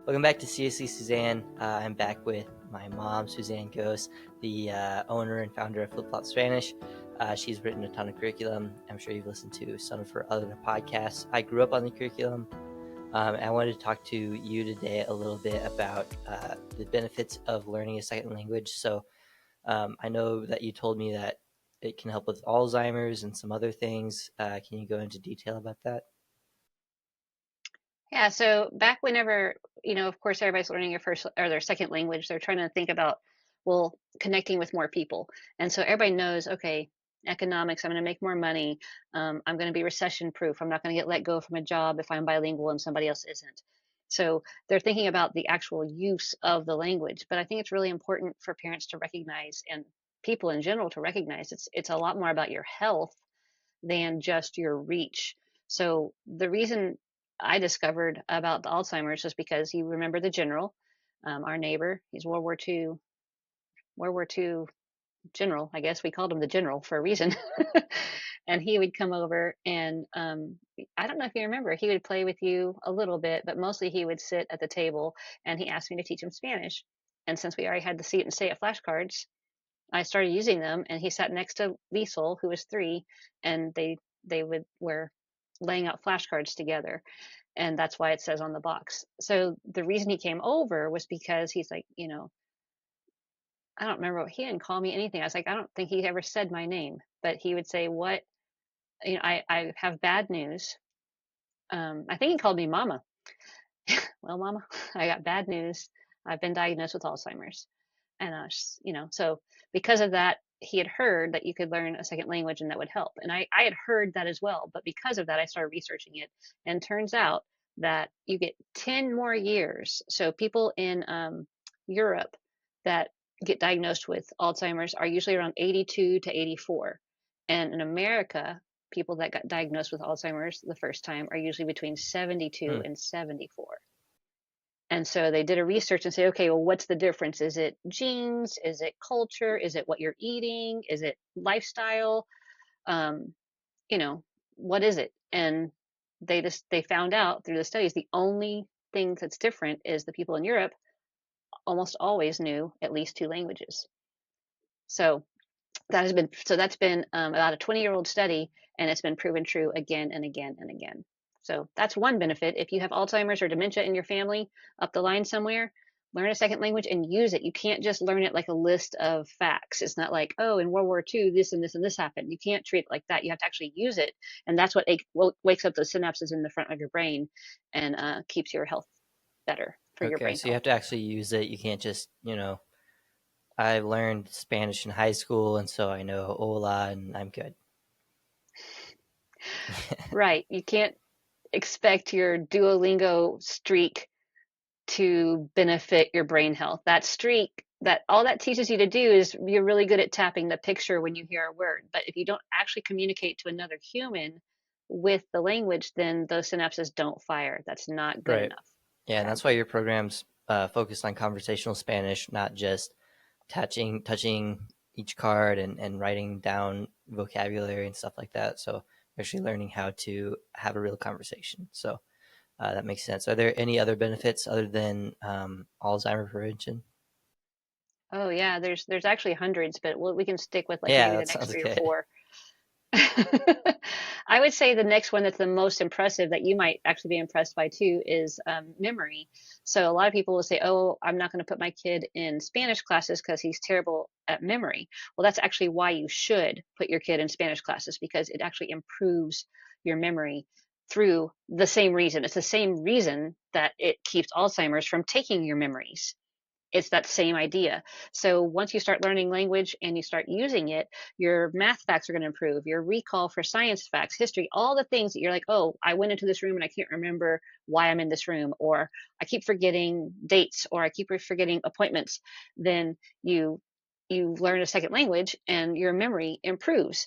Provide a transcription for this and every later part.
Welcome back to Seriously Suzanne. I'm back with my mom, Suzanne Gose, the owner and founder of Flip Flop Spanish. She's written a ton of curriculum. I'm sure you've listened to some of her other podcasts. I grew up on the curriculum. I wanted to talk to you today a little bit about the benefits of learning a second language. So I know that you told me that it can help with Alzheimer's and some other things. Can you go into detail about that? Yeah, so back whenever, of course, everybody's learning their first or their second language, they're trying to think about, well, connecting with more people. And so everybody knows, okay, economics, I'm going to make more money. I'm going to be recession proof. I'm not going to get let go from a job if I'm bilingual and somebody else isn't. So they're thinking about the actual use of the language. But I think it's really important for parents to recognize and people in general to recognize it's a lot more about your health than just your reach. So the reason I discovered about the Alzheimer's was because you remember the general, our neighbor. He's World War II general. I guess we called him the general for a reason. And he would come over and I don't know if you remember, he would play with you a little bit, but mostly he would sit at the table and he asked me to teach him Spanish. And since we already had the seat and stay at flashcards, I started using them, and he sat next to Liesel, who was 3, and they were laying out flashcards together, and that's why it says on the box. So the reason he came over was because he's like, I don't remember, he didn't call me anything. I was like, I don't think he ever said my name, but he would say, what, I have bad news. I think he called me Mama. Well, Mama, I got bad news. I've been diagnosed with Alzheimer's. And so because of that, he had heard that you could learn a second language and that would help. And I had heard that as well. But because of that, I started researching it. And turns out that you get 10 more years. So people in Europe that get diagnosed with Alzheimer's are usually around 82 to 84. And in America, people that got diagnosed with Alzheimer's the first time are usually between 72 Hmm. and 74. And so they did a research and say, okay, well, what's the difference? Is it genes? Is it culture? Is it what you're eating? Is it lifestyle? Um, you know, what is it? And they found out through the studies the only thing that's different is the people in Europe almost always knew at least 2 languages. So that's been about a 20-year-old study, and it's been proven true again and again and again. So that's one benefit. If you have Alzheimer's or dementia in your family up the line somewhere, learn a second language and use it. You can't just learn it like a list of facts. It's not like, oh, in World War II, this and this and this happened. You can't treat it like that. You have to actually use it, and that's what wakes up those synapses in the front of your brain and keeps your health better for your Okay, brain so you health. have to actually use it. You can't just, I learned Spanish in high school, and so I know hola, and I'm good. Right. You can't expect your Duolingo streak to benefit your brain health. That streak, that all that teaches you to do is you're really good at tapping the picture when you hear a word. But if you don't actually communicate to another human with the language, then those synapses don't fire. That's not good Right. enough Yeah, to and have that's why good. your program's focused on conversational Spanish, not just touching each card and writing down vocabulary and stuff like that. So actually learning how to have a real conversation. So that makes sense. Are there any other benefits other than Alzheimer prevention? Oh yeah, there's actually hundreds, but we can stick with like Yeah, maybe the that next sounds three or good. four. I would say the next one that's the most impressive that you might actually be impressed by too is memory. So a lot of people will say, "Oh, I'm not going to put my kid in Spanish classes because he's terrible at memory." Well, that's actually why you should put your kid in Spanish classes because it actually improves your memory through the same reason. It's the same reason that it keeps Alzheimer's from taking your memories. It's that same idea. So once you start learning language and you start using it, your math facts are going to improve, your recall for science facts, history, all the things that you're like, oh, I went into this room and I can't remember why I'm in this room, or I keep forgetting dates, or I keep forgetting appointments. Then you learn a second language and your memory improves.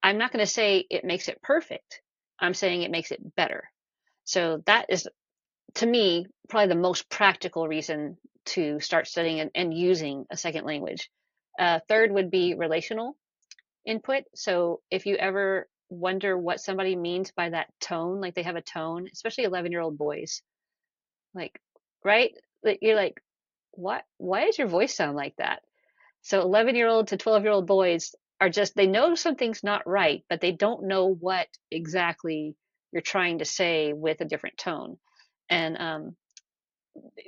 I'm not going to say it makes it perfect. I'm saying it makes it better. So that is, to me, probably the most practical reason to start studying and using a second language. Third would be relational input. So if you ever wonder what somebody means by that tone, like they have a tone, especially 11-year-old boys, like right? That you're like, what? Why does your voice sound like that? So 11-year-old to 12-year-old boys are just, they know something's not right, but they don't know what exactly you're trying to say with a different tone. And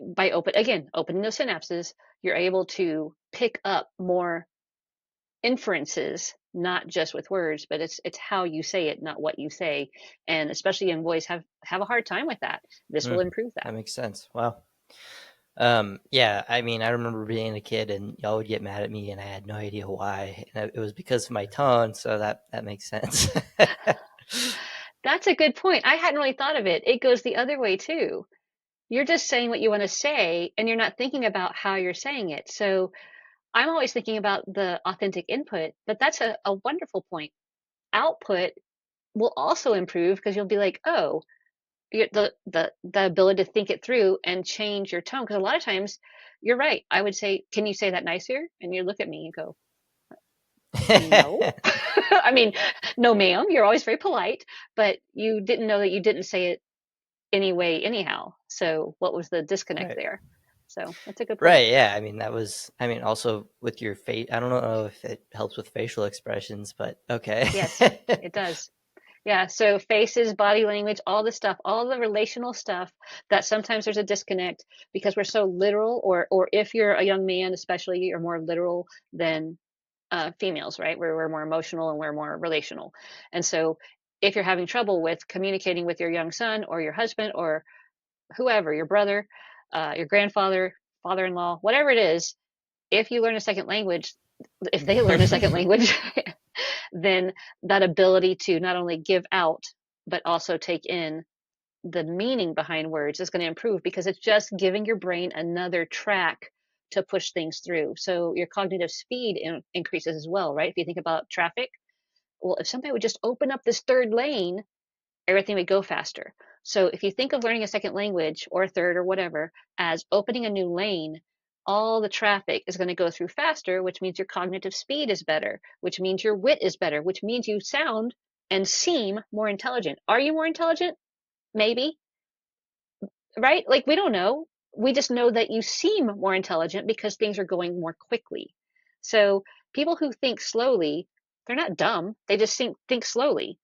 by opening those synapses, you're able to pick up more inferences, not just with words, but it's how you say it, not what you say. And especially young boys have a hard time with that. This will Mm, improve that. that makes sense. Wow. Yeah, I mean, I remember being a kid and y'all would get mad at me and I had no idea why. And it was because of my tone, so that makes sense. That's a good point. I hadn't really thought of it. It goes the other way too. You're just saying what you want to say and you're not thinking about how you're saying it. So I'm always thinking about the authentic input, but that's a wonderful point. Output will also improve because you'll be like, oh, the ability to think it through and change your tone. Because a lot of times, you're right. I would say, "Can you say that nicer?" And you look at me and go, "No." I mean, no, ma'am. You're always very polite, but you didn't know that you didn't say it anyway, anyhow. So what was the disconnect Right. there? So that's a good point. Right, yeah. I mean, I mean, also with your face, I don't know if it helps with facial expressions, but okay. Yes, it does. Yeah, so faces, body language, all the stuff, all the relational stuff that sometimes there's a disconnect because we're so literal, or if you're a young man, especially, you're more literal than females, right? We're more emotional and we're more relational. And so if you're having trouble with communicating with your young son or your husband or whoever, your brother, your grandfather, father-in-law, whatever it is, if you learn a second language, if they learn a second language, then that ability to not only give out, but also take in the meaning behind words is going to improve because it's just giving your brain another track to push things through. So your cognitive speed increases as well, right? If you think about traffic, well, if somebody would just open up this third lane, everything would go faster. So if you think of learning a second language or a third or whatever as opening a new lane, all the traffic is going to go through faster, which means your cognitive speed is better, which means your wit is better, which means you sound and seem more intelligent. Are you more intelligent? Maybe, right? Like we don't know. We just know that you seem more intelligent because things are going more quickly. So people who think slowly, they're not dumb. They just think slowly.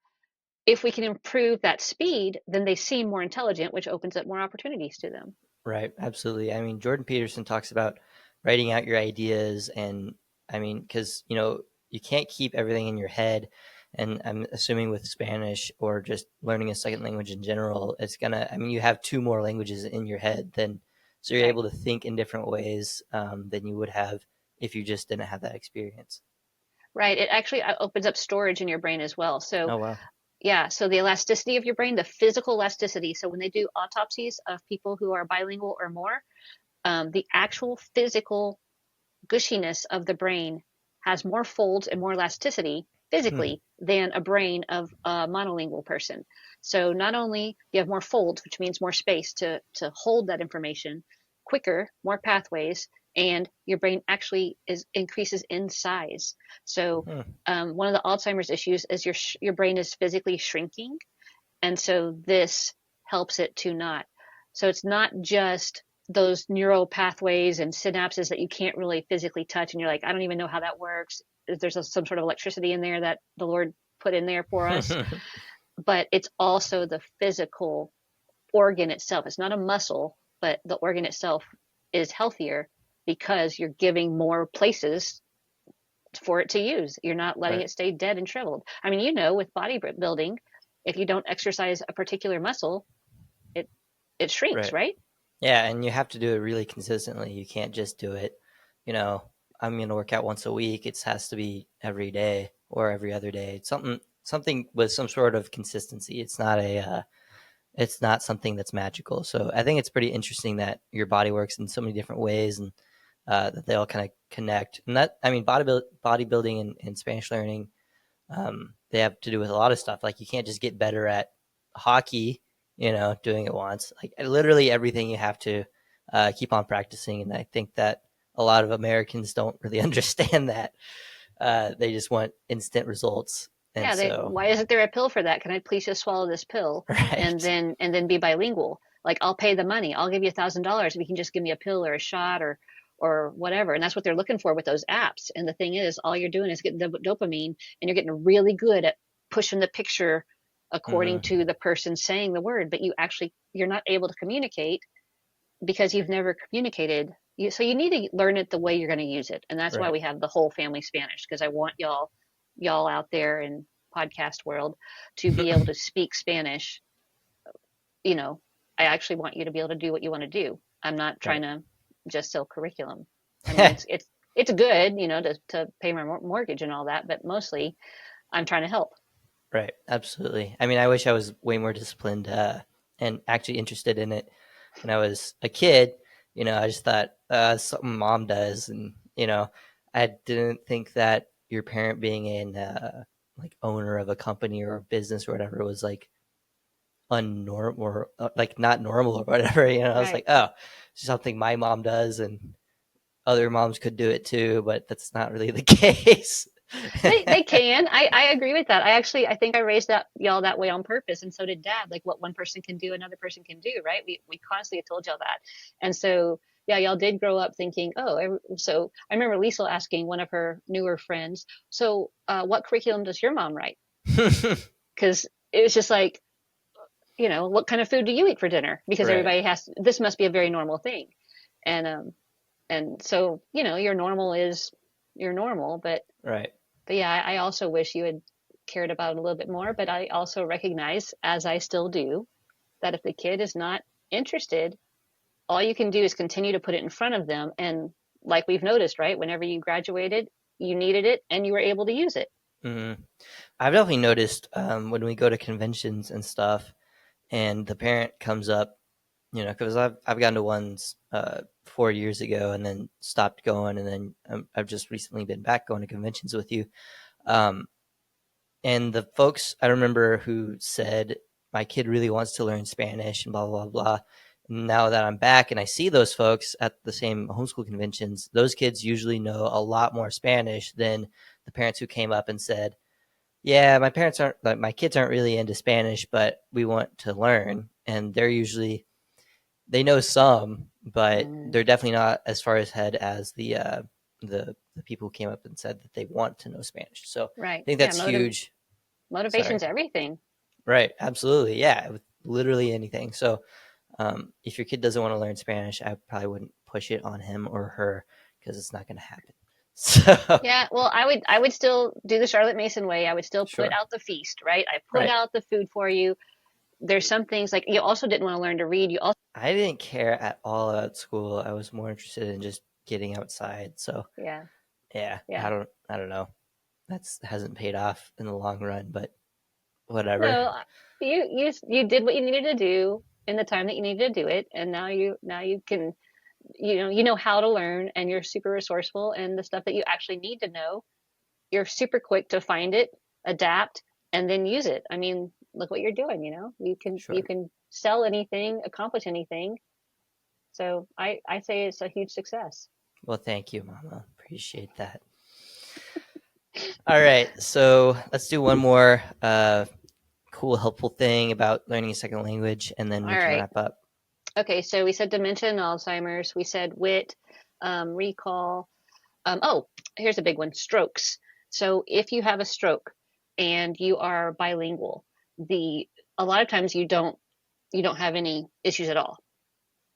If we can improve that speed, then they seem more intelligent, which opens up more opportunities to them. Right, absolutely. I mean, Jordan Peterson talks about writing out your ideas, and I mean, because you can't keep everything in your head. And I'm assuming with Spanish or just learning a second language in general, it's gonna. I mean, you have two more languages in your head, then so you're Right. able to think in different ways than you would have if you just didn't have that experience. Right. It actually opens up storage in your brain as well. So, Oh wow. yeah. So, the elasticity of your brain, the physical elasticity. So, when they do autopsies of people who are bilingual or more, the actual physical gushiness of the brain has more folds and more elasticity Hmm. physically than a brain of a monolingual person. So not only you have more folds, which means more space to hold that information quicker, more pathways, and your brain actually is increases in size. So Hmm. one of the Alzheimer's issues is your brain is physically shrinking, and so this helps it to not. So it's not just those neural pathways and synapses that you can't really physically touch, and you're like, I don't even know how that works. There's some sort of electricity in there that the Lord put in there for us, but it's also the physical organ itself. It's not a muscle, but the organ itself is healthier because you're giving more places for it to use. You're not letting Right. it stay dead and shriveled. I mean, with bodybuilding, if you don't exercise a particular muscle, it it shrinks, Right. right? Yeah, and you have to do it really consistently. You can't just do it, you know, I'm going to work out once a week. It has to be every day or every other day. It's something with some sort of consistency. It's not something that's magical. So I think it's pretty interesting that your body works in so many different ways, and that they all kind of connect. And that, I mean, bodybuilding and Spanish learning, they have to do with a lot of stuff. Like you can't just get better at hockey, doing it once. Like literally everything you have to keep on practicing. And I think that a lot of Americans don't really understand that. They just want instant results. And Yeah, so, why isn't there a pill for that? Can I please just swallow this pill and right, then be bilingual? Like, I'll pay the money. I'll give you $1,000 if you can just give me a pill or a shot or whatever. And that's what they're looking for with those apps. And the thing is, all you're doing is getting the dopamine, and you're getting really good at pushing the picture according Hmm. to the person saying the word, but you're not able to communicate because you've never communicated. So you need to learn it the way you're going to use it. And that's why Right. we have the whole family Spanish, because I want y'all out there in podcast world to be able to speak Spanish. You know, I actually want you to be able to do what you want to do. I'm not trying Right. to just sell curriculum. I mean, it's good, to pay my mortgage and all that, but mostly I'm trying to help. Right. Absolutely. I mean, I wish I was way more disciplined and actually interested in it when I was a kid. I just thought something mom does, and I didn't think that your parent being an like owner of a company or a business or whatever was like unnormal or like not normal or whatever. I was Right. like, oh, it's something my mom does, and other moms could do it too, but that's not really the case. They can. I agree with that. I think I raised that y'all that way on purpose, and so did Dad. Like, what one person can do, another person can do, right? We constantly told y'all that, and so yeah, y'all did grow up thinking, oh, so I remember Lisa asking one of her newer friends, so what curriculum does your mom write? Because it was just like, what kind of food do you eat for dinner? Because Right. everybody this must be a very normal thing, and so your normal is your normal, Right. but yeah, I also wish you had cared about it a little bit more. But I also recognize, as I still do, that if the kid is not interested, all you can do is continue to put it in front of them. And like we've noticed, right? Whenever you graduated, you needed it and you were able to use it. Hmm. I've definitely noticed when we go to conventions and stuff, and the parent comes up, because I've gone to ones 4 years ago and then stopped going, and then I've just recently been back going to conventions with you. Um, and the folks I remember who said my kid really wants to learn Spanish and blah blah blah. Now that I'm back and I see those folks at the same homeschool conventions, those kids usually know a lot more Spanish than the parents who came up and said, "Yeah, my kids aren't really into Spanish, but we want to learn." And they know some, but Mm, they're definitely not as far ahead as the people who came up and said that they want to know Spanish. So I right. think Yeah. that's huge. Sorry. Motivation's everything. Right. Absolutely. Yeah. With literally anything. So if your kid doesn't want to learn Spanish, I probably wouldn't push it on him or her because it's not going to happen. So Yeah, well, I would still do the Charlotte Mason way. I would still put sure. out the feast, right? I put Right. out the food for you. There's some things like you also didn't want to learn to read. You also, I didn't care at all about school. I was more interested in just getting outside. So yeah, yeah, yeah. I don't know. That's hasn't paid off in the long run, but whatever. No, you did what you needed to do in the time that you needed to do it, and now you can you know how to learn, and you're super resourceful, and the stuff that you actually need to know, you're super quick to find it, adapt, and then use it. I mean, look what you're doing, you Sure. can sell anything, accomplish anything. So I say it's a huge success. Well, thank you, Mama. Appreciate that. All right, so let's do one more cool, helpful thing about learning a second language, and then All we can right. wrap up. Okay, so we said dementia and Alzheimer's. We said wit, recall. Oh, here's a big one: strokes. So if you have a stroke and you are bilingual, the a lot of times you don't have any issues at all.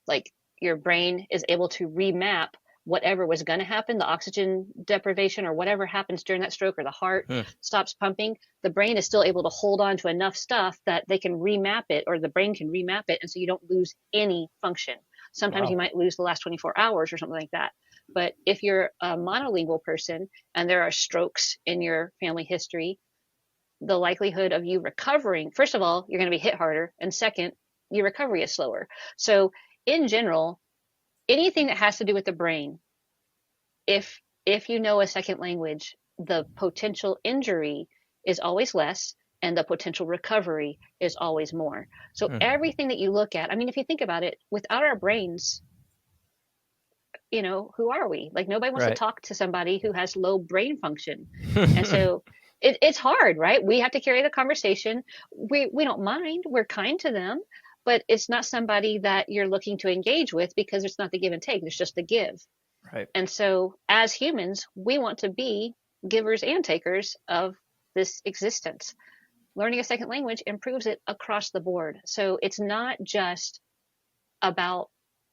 Like, your brain is able to remap whatever was going to happen, the oxygen deprivation or whatever happens during that stroke, or the heart Hmm. stops pumping. The brain is still able to hold on to enough stuff that they can remap it, or the brain can remap it, and so you don't lose any function. Sometimes you Wow. might lose the last 24 hours or something like that. But if you're a monolingual person and there are strokes in your family history, the likelihood of you recovering, first of all, you're going to be hit harder, and second, your recovery is slower. So in general, anything that has to do with the brain, if you know a second language, the potential injury is always less and the potential recovery is always more. So Hmm. everything that you look at, I mean, if you think about it, without our brains, who are we? Like, nobody wants to Right. talk to somebody who has low brain function. And so it's hard, right? We have to carry the conversation. We don't mind. We're kind to them. but it's not somebody that you're looking to engage with because it's not the give and take, there's just the give. Right. And so as humans, we want to be givers and takers of this existence. Learning a second language improves it across the board. So it's not just about,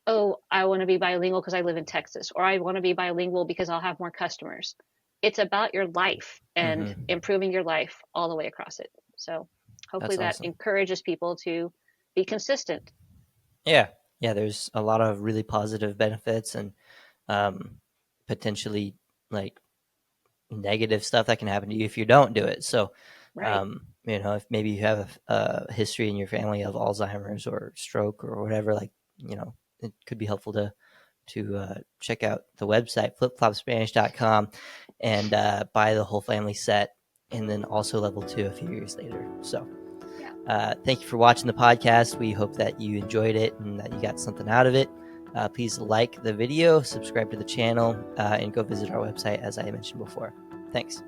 oh, I want to be bilingual because I live in Texas, or I want to be bilingual because I'll have more customers. It's about your life and Mm-hmm. improving your life all the way across it. So hopefully That's that awesome. encourages people to be consistent. Yeah. Yeah. There's a lot of really positive benefits and um, potentially like negative stuff that can happen to you if you don't do it. So, Right. if maybe you have a history in your family of Alzheimer's or stroke or whatever, like, it could be helpful to check out the website flipflopspanish.com and buy the whole family set, and then also level 2 a few years later. So Yeah. thank you for watching the podcast. We hope that you enjoyed it and that you got something out of it. Please like the video, subscribe to the channel, and go visit our website, as I mentioned before. Thanks.